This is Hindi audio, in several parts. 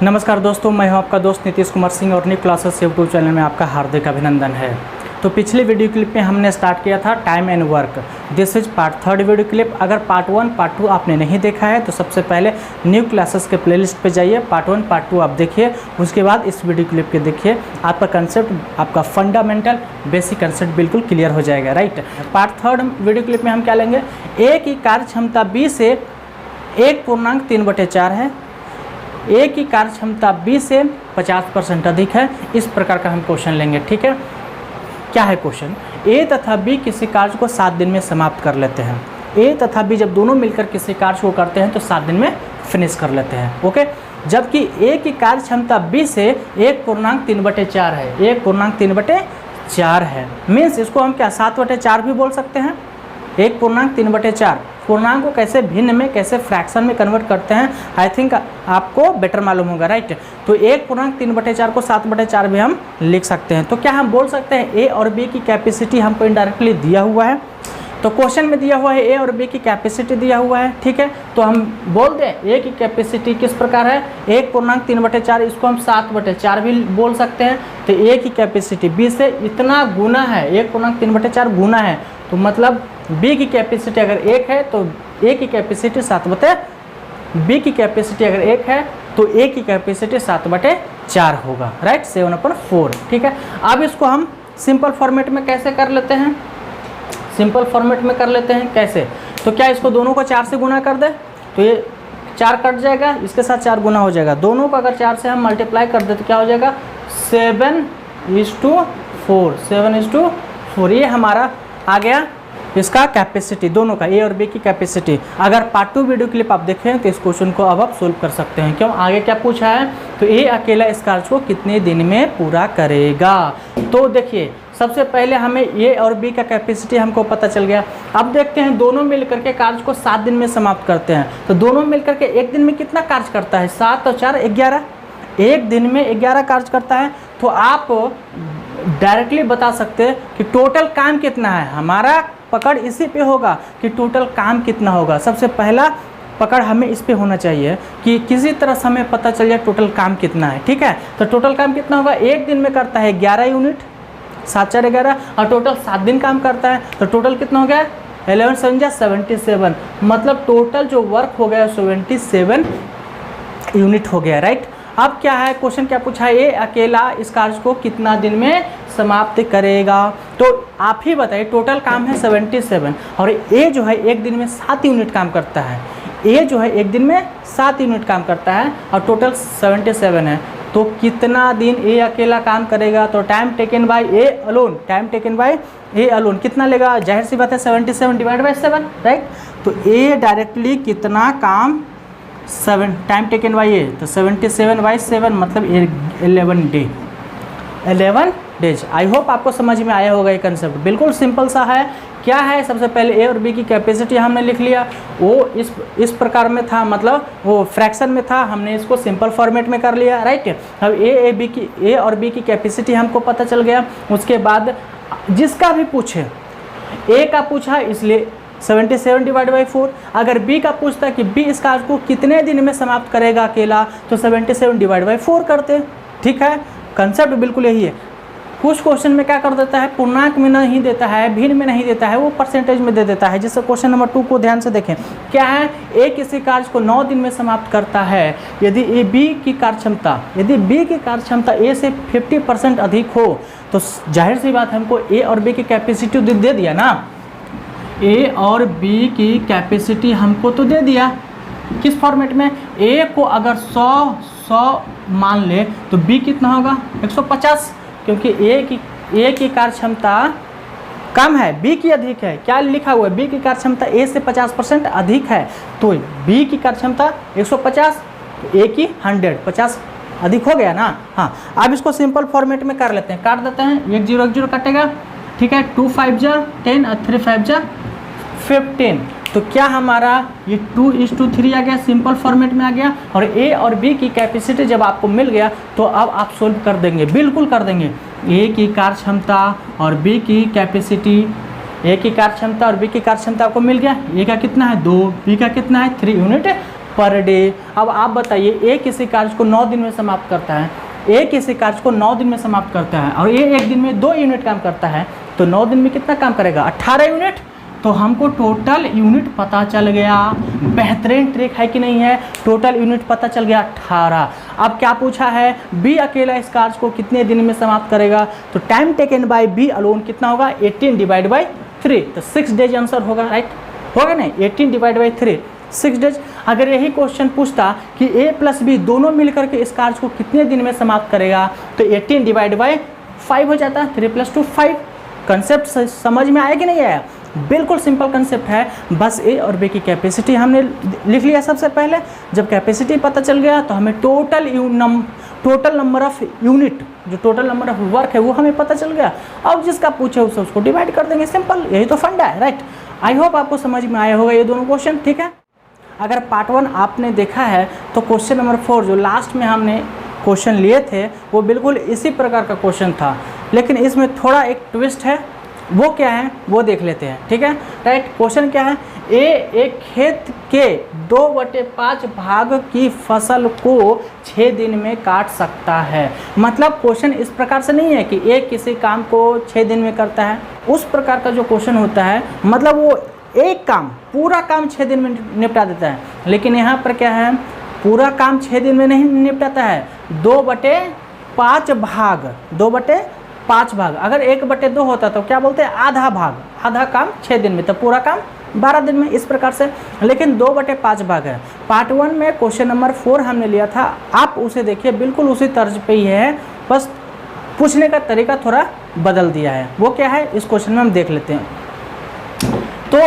नमस्कार दोस्तों, मैं हूं आपका दोस्त नीतीश कुमार सिंह और न्यू क्लासेस यूट्यूब चैनल में आपका हार्दिक अभिनंदन है। तो पिछले वीडियो क्लिप में हमने स्टार्ट किया था time and work. This is part 3 video clip. अगर पार्ट 1 पार्ट 2 आपने नहीं देखा है तो सबसे पहले न्यू क्लासेस के प्लेलिस्ट पे जाइए, पार्ट 1 पार्ट 2 आप देखिए, उसके बाद इस वीडियो क्लिप के देखिए। आपका कंसेप्ट, आपका फंडामेंटल बेसिक कंसेप्ट बिल्कुल क्लियर हो जाएगा, राइट। पार्ट 3 वीडियो क्लिप में हम क्या लेंगे, ए की कार्य क्षमता बी से 1.3/4 है, ए की कार्य क्षमता बी से 50% अधिक है। इस प्रकार का हम क्वेश्चन लेंगे, ठीक है। क्या है क्वेश्चन, ए तथा बी किसी कार्य को 7 दिन में समाप्त कर लेते हैं। ए तथा बी जब दोनों मिलकर किसी कार्य को करते हैं तो 7 दिन में फिनिश कर लेते हैं, ओके। जबकि ए की कार्य क्षमता बी से 1.3/4 है, 1.3/4 है। मीन्स इसको हम क्या 7/4 भी बोल सकते हैं। 1.3/4 पूर्णांक को कैसे भिन्न में, कैसे फ्रैक्शन में कन्वर्ट करते हैं, आई थिंक आपको बेटर मालूम होगा, राइट। तो 1.3/4 को 7/4 भी हम लिख सकते हैं। तो क्या हम बोल सकते हैं ए और बी की कैपेसिटी हमको इनडायरेक्टली दिया हुआ है। तो क्वेश्चन में दिया हुआ है ए और बी की कैपेसिटी दिया हुआ है, ठीक है। तो हम बोल दें ए की कैपेसिटी किस प्रकार है, 1.3/4, इसको हम 7/4 भी बोल सकते हैं। तो ए की कैपेसिटी बी से इतना गुना है, 1.3/4 गुना है, तो मतलब बी की कैपेसिटी अगर 1 है तो ए की कैपेसिटी 7/, बी की कैपेसिटी अगर 1 है तो ए की कैपेसिटी 7/4 होगा, राइट, 7/4, ठीक है। अब इसको हम सिंपल फॉर्मेट में कैसे कर लेते हैं, सिंपल फॉर्मेट में कर लेते हैं कैसे। तो क्या इसको दोनों को 4 से गुना कर दे तो ये 4 कट जाएगा, इसके साथ 4 गुना हो जाएगा। दोनों को अगर 4 से हम मल्टीप्लाई कर दे तो क्या हो जाएगा 7:4, 7:4। ये हमारा आ गया इसका कैपेसिटी, दोनों का ए और बी की कैपेसिटी। अगर पार्ट 2 वीडियो क्लिप आप देखें तो इस क्वेश्चन को अब आप सोल्व कर सकते हैं। क्यों, आगे क्या पूछा है, तो ए अकेला इस कार्य को कितने दिन में पूरा करेगा। तो देखिए सबसे पहले हमें ए और बी का कैपेसिटी हमको पता चल गया। अब देखते हैं दोनों मिलकर के कार्य को 7 दिन में समाप्त करते हैं। तो दोनों मिलकर के एक दिन में कितना कार्य करता है, 7 और 4 11, एक दिन में 11 कार्य करता है। तो आप डायरेक्टली बता सकते हैं कि टोटल काम कितना है। हमारा पकड़ इसी पे होगा कि टोटल काम कितना होगा। सबसे पहला पकड़ हमें इस पे होना चाहिए कि किसी तरह से हमें पता चल जाए टोटल काम कितना है, ठीक है। तो टोटल काम कितना होगा, एक दिन में करता है 11 यूनिट, 7 4 11, और टोटल 7 दिन काम करता है तो टोटल कितना हो गया 11 7 77, मतलब टोटल जो वर्क हो गया 77 यूनिट हो गया, राइट। अब क्या है क्वेश्चन, क्या पूछा है, ए अकेला इस कार्य को कितना दिन में समाप्त करेगा। तो आप ही बताइए, टोटल काम है 77 और ए जो है एक दिन में 7 यूनिट काम करता है। ए जो है एक दिन में 7 यूनिट काम करता है और टोटल 77 है। तो कितना दिन ए अकेला काम करेगा, तो time taken bye A alone, time taken bye A alone कितना लेगा, जाहिर सी बात है 77 डिवाइड बाय 7, राइट। तो ए डायरेक्टली कितना काम, 7 टाइम टेकन बाय ए, तो 77/7 मतलब 11 डेज। आई होप आपको समझ में आया होगा ये कंसेप्ट, बिल्कुल सिंपल सा है। क्या है, सबसे पहले ए और बी की कैपेसिटी हमने लिख लिया, वो इस प्रकार में था, मतलब वो फ्रैक्शन में था, हमने इसको सिंपल फॉर्मेट में कर लिया, राइट। अब ए और बी की कैपेसिटी हमको पता चल गया। उसके बाद जिसका भी पूछे, ए का पूछा इसलिए 77 डिवाइड बाई 4, अगर बी का पूछता है कि बी इस कार्य को कितने दिन में समाप्त करेगा अकेला, तो 77 डिवाइड बाई 4 करते, ठीक है। कंसेप्ट बिल्कुल यही है। कुछ क्वेश्चन में क्या कर देता है, पूर्णांक में नहीं देता है, भिन्न में नहीं देता है, वो परसेंटेज में दे देता है। जैसे क्वेश्चन नंबर 2 को ध्यान से देखें, क्या है, ए किसी कार्य को 9 दिन में समाप्त करता है यदि ए बी की कार्य क्षमता, यदि बी की कार्य क्षमता ए से 50% अधिक हो। तो जाहिर सी बात हमको ए और बी की कैपेसिटी दे दिया ना, ए और बी की कैपेसिटी हमको तो दे दिया। किस फॉर्मेट में, ए को अगर 100 मान ले तो बी कितना होगा 150, क्योंकि ए की कार्य क्षमता कम है, बी की अधिक है। क्या लिखा हुआ है, बी की कार्य क्षमता ए से 50% अधिक है, तो बी की कार्य क्षमता 150, ए की 100, 50 अधिक हो गया ना। हाँ, अब इसको सिंपल फॉर्मेट में कर लेते हैं, काट देते हैं, 1 0 1 0 कटेगा, ठीक है। 2 5 जा 10 और 3 5 जा 15। तो क्या हमारा ये 2:3 आ गया, सिंपल फॉर्मेट में आ गया। और ए और बी की कैपेसिटी जब आपको मिल गया तो अब आप सोल्व कर देंगे, बिल्कुल कर देंगे। ए की कार्य क्षमता और बी की कैपेसिटी, ए की कार्य क्षमता और बी की कार्य क्षमता आपको मिल गया। ए का कितना है 2, बी का कितना है 3 यूनिट पर डे। अब आप बताइए, ए किसी कार्य को 9 दिन में समाप्त करता है, ए किसी कार्य को 9 दिन में समाप्त करता है और ये एक दिन में 2 यूनिट काम करता है, तो 9 दिन में कितना काम करेगा? 18 यूनिट। तो हमको टोटल यूनिट पता चल गया। बेहतरीन ट्रिक है कि नहीं है? टोटल यूनिट पता चल गया 18। अब क्या पूछा है? बी अकेला इस कार्य को कितने दिन में समाप्त करेगा? तो time taken by B alone कितना होगा? 18 डिवाइड बाई 3, तो 6 डेज आंसर होगा, राइट? होगा नहीं? 18 डिवाइड बाई 3 6 डेज। अगर यही क्वेश्चन पूछता कि ए प्लस बी दोनों मिलकर के इस कार्य को कितने दिन में समाप्त करेगा, तो 18 डिवाइड बाई 5 हो जाता है, 3 + 2 5। कंसेप्ट समझ में आया कि नहीं आया? बिल्कुल सिंपल कंसेप्ट है। बस ए और बी की कैपेसिटी हमने लिख लिया सबसे पहले। जब कैपेसिटी पता चल गया तो हमें टोटल नंबर ऑफ यूनिट, जो टोटल नंबर ऑफ वर्क है वो हमें पता चल गया। अब जिसका पूछे उसे उसको डिवाइड कर देंगे, सिंपल। यही तो फंडा है, राइट? आई होप आपको समझ में आया होगा ये दोनों क्वेश्चन, ठीक है? अगर पार्ट 1 आपने देखा है तो क्वेश्चन नंबर 4 जो लास्ट में हमने क्वेश्चन लिए थे वो बिल्कुल इसी प्रकार का क्वेश्चन था, लेकिन इसमें थोड़ा एक ट्विस्ट है। वो क्या है वो देख लेते हैं, ठीक है? राइट, क्वेश्चन क्या है? ए एक खेत के 2/5 भाग की फसल को 6 दिन में काट सकता है। मतलब क्वेश्चन इस प्रकार से नहीं है कि ए किसी काम को 6 दिन में करता है, उस प्रकार का जो क्वेश्चन होता है, मतलब वो एक काम पूरा काम 6 दिन में निपटा देता है। लेकिन यहाँ पर क्या है? पूरा काम 6 दिन में नहीं निपटाता है, 2/5 भाग, 2/5 भाग। अगर 1/2 होता तो क्या बोलते हैं? आधा भाग, आधा काम 6 दिन में, तो पूरा काम 12 दिन में, इस प्रकार से। लेकिन 2/5 भाग है। पार्ट 1 में क्वेश्चन नंबर 4 हमने लिया था, आप उसे देखिए, बिल्कुल उसी तर्ज पे ही है, बस पूछने का तरीका थोड़ा बदल दिया है। वो क्या है इस क्वेश्चन में हम देख लेते हैं। तो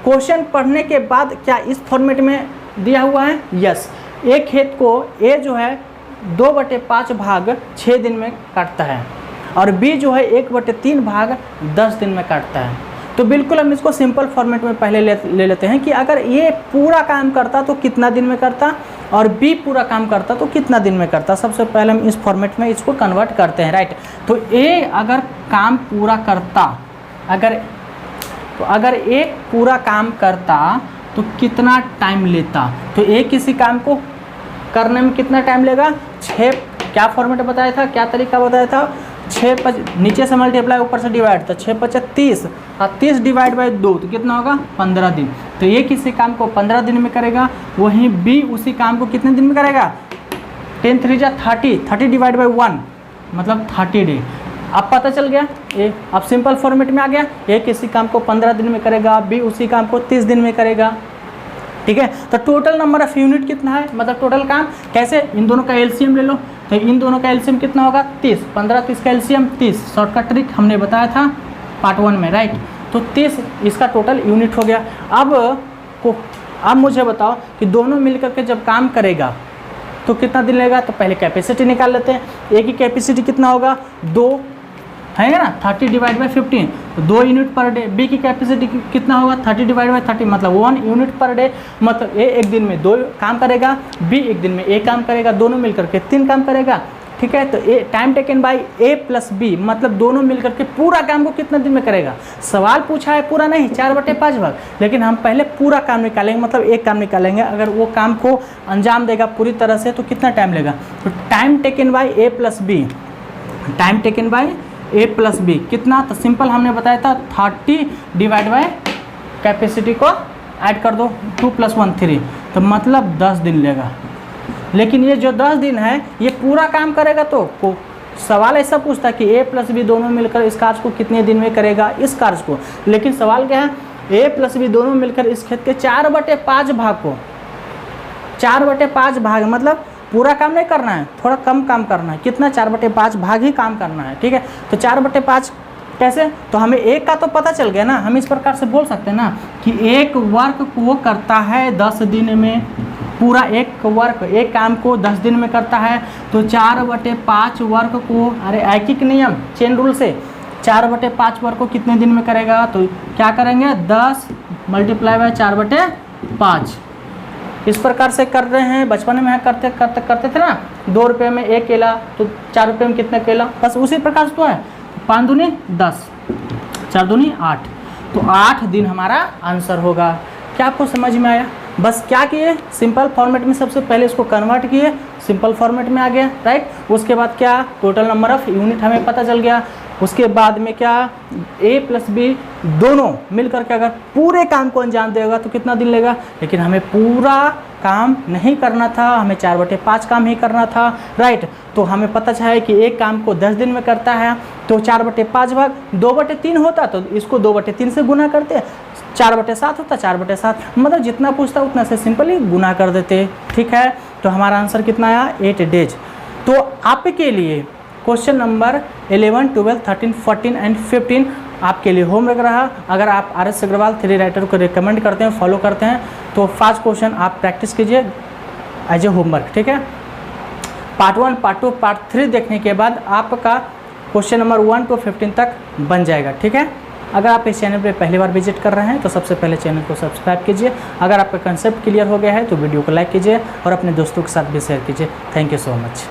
क्वेश्चन पढ़ने के बाद क्या इस फॉर्मेट में दिया हुआ है? यस। एक खेत को ए जो है 2/5 भाग 6 दिन में काटता है और बी जो है 1/3 भाग 10 दिन में काटता है। तो बिल्कुल हम इसको सिंपल फॉर्मेट में पहले ले लेते हैं कि अगर ए पूरा काम करता तो कितना दिन में करता और बी पूरा काम करता तो कितना दिन में करता। सबसे पहले हम इस फॉर्मेट में इसको कन्वर्ट करते हैं, राइट? तो ए अगर काम पूरा करता, अगर एक पूरा काम करता तो कितना टाइम लेता? तो एक किसी काम को करने में कितना टाइम लेगा? 6, क्या फॉर्मेट बताया था, क्या तरीका बताया था? 6 नीचे से मल्टीप्लाई ऊपर से डिवाइड, तो 6 × 5 = 30 और 30 डिवाइड बाई 2 तो कितना होगा? 15 दिन। तो ये किसी काम को 15 दिन में करेगा, वहीं बी उसी काम को कितने दिन में करेगा? 10 × 3 = 30, 30 डिवाइड बाई 1 मतलब 30 डे। अब पता चल गया, ये अब सिंपल फॉर्मेट में आ गया। ये किसी काम को 15 दिन में करेगा, बी उसी काम को 30 दिन में करेगा, ठीक है? तो टोटल नंबर ऑफ यूनिट कितना है, मतलब टोटल काम कैसे? इन दोनों का एलसीएम ले लो, तो इन दोनों का एलसीएम कितना होगा? 30, 15 30 का एलसीएम 30। शॉर्टकट ट्रिक हमने बताया था पार्ट 1 में, राइट? तो 30 इसका टोटल यूनिट हो गया। अब मुझे बताओ कि दोनों मिलकर के जब काम करेगा तो कितना दिन लेगा? तो पहले कैपेसिटी निकाल लेते हैं। ए की कैपेसिटी कितना होगा? 2 है ना, 30 डिवाइड बाई 15, तो 2 यूनिट पर डे। बी की कैपेसिटी कितना होगा? 30 डिवाइड बाई 30 मतलब 1 यूनिट पर डे। मतलब ए एक दिन में 2 काम करेगा, बी एक दिन में 1 काम करेगा, दोनों मिलकर के 3 काम करेगा, ठीक है? तो A time taken by A plus B मतलब दोनों मिलकर के पूरा काम को कितना दिन में करेगा? सवाल पूछा है पूरा नहीं, 4/5 भाग, लेकिन हम पहले पूरा काम निकालेंगे, मतलब एक काम निकालेंगे। अगर वो काम को अंजाम देगा पूरी तरह से तो कितना टाइम लेगा? तो time taken by A plus B, time taken by A plus B कितना? तो सिंपल हमने बताया था 30 डिवाइड बाई कैपेसिटी को ऐड कर दो, 2 + 1 3, तो मतलब 10 दिन लेगा। लेकिन ये जो 10 दिन है ये पूरा काम करेगा तो सवाल ऐसा पूछता कि ए प्लस बी दोनों मिलकर इस कार्य को कितने दिन में करेगा, इस कार्य को। लेकिन सवाल क्या है? ए प्लस बी दोनों मिलकर इस खेत के 4/5 भाग को, 4/5 भाग मतलब पूरा काम नहीं करना है, थोड़ा कम काम करना है। कितना? 4/5 भाग ही काम करना है, ठीक है? तो 4/5 कैसे? तो हमें एक का तो पता चल गया ना, हम इस प्रकार से बोल सकते हैं ना कि एक वर्क को करता है 10 दिन में, पूरा एक वर्क, एक काम को 10 दिन में करता है। तो 4/5 वर्क को, अरे ऐकिक नियम, चेन रूल से 4/5 वर्क को कितने दिन में करेगा? तो क्या करेंगे? 10 × 4/5 इस प्रकार से कर रहे हैं। बचपन में करते थे ना, 2 रुपये में 1 केला, तो 4 रुपये में कितना केला, बस उसी प्रकार से तो है। 5 दूनी 10, 4 दूनी 8, तो 8 दिन हमारा आंसर होगा। क्या आपको समझ में आया? बस क्या किए, सिंपल फॉर्मेट में सबसे पहले इसको कन्वर्ट किए, सिंपल फॉर्मेट में आ गया, राइट। उसके बाद क्या, टोटल नंबर ऑफ यूनिट हमें पता चल गया। उसके बाद में क्या, a प्लस बी दोनों मिलकर के अगर पूरे काम को अंजाम देगा तो कितना दिन लेगा, लेकिन हमें पूरा काम नहीं करना था, हमें 4/5 काम ही करना था, राइट। तो हमें पता है कि एक काम को 10 दिन में करता है, तो 4/5 भाग 2/3 होता, तो इसको 2/3 से गुना करते, 4/7 होता, 4/7, मतलब जितना पूछता उतना से सिंपली गुना कर देते, ठीक है। तो हमारा आंसर कितना आया, 8 डेज। तो आपके लिए क्वेश्चन नंबर 11, 12, 13, 14 एंड 15 आपके लिए होमवर्क रहा। अगर आप RS अग्रवाल 3 राइटर को रिकमेंड करते हैं, फॉलो करते हैं, तो 5 क्वेश्चन आप प्रैक्टिस कीजिए एज ए होमवर्क, ठीक है। पार्ट 1, पार्ट 2, पार्ट 3 देखने के बाद आपका क्वेश्चन नंबर 1 to 15 तक बन जाएगा, ठीक है। अगर आप इस चैनल पर पहली बार विजिट कर रहे हैं तो सबसे पहले चैनल को सब्सक्राइब कीजिए। अगर आपका कंसेप्ट क्लियर हो गया है तो वीडियो को लाइक कीजिए और अपने दोस्तों के साथ भी शेयर कीजिए। Thank you so much.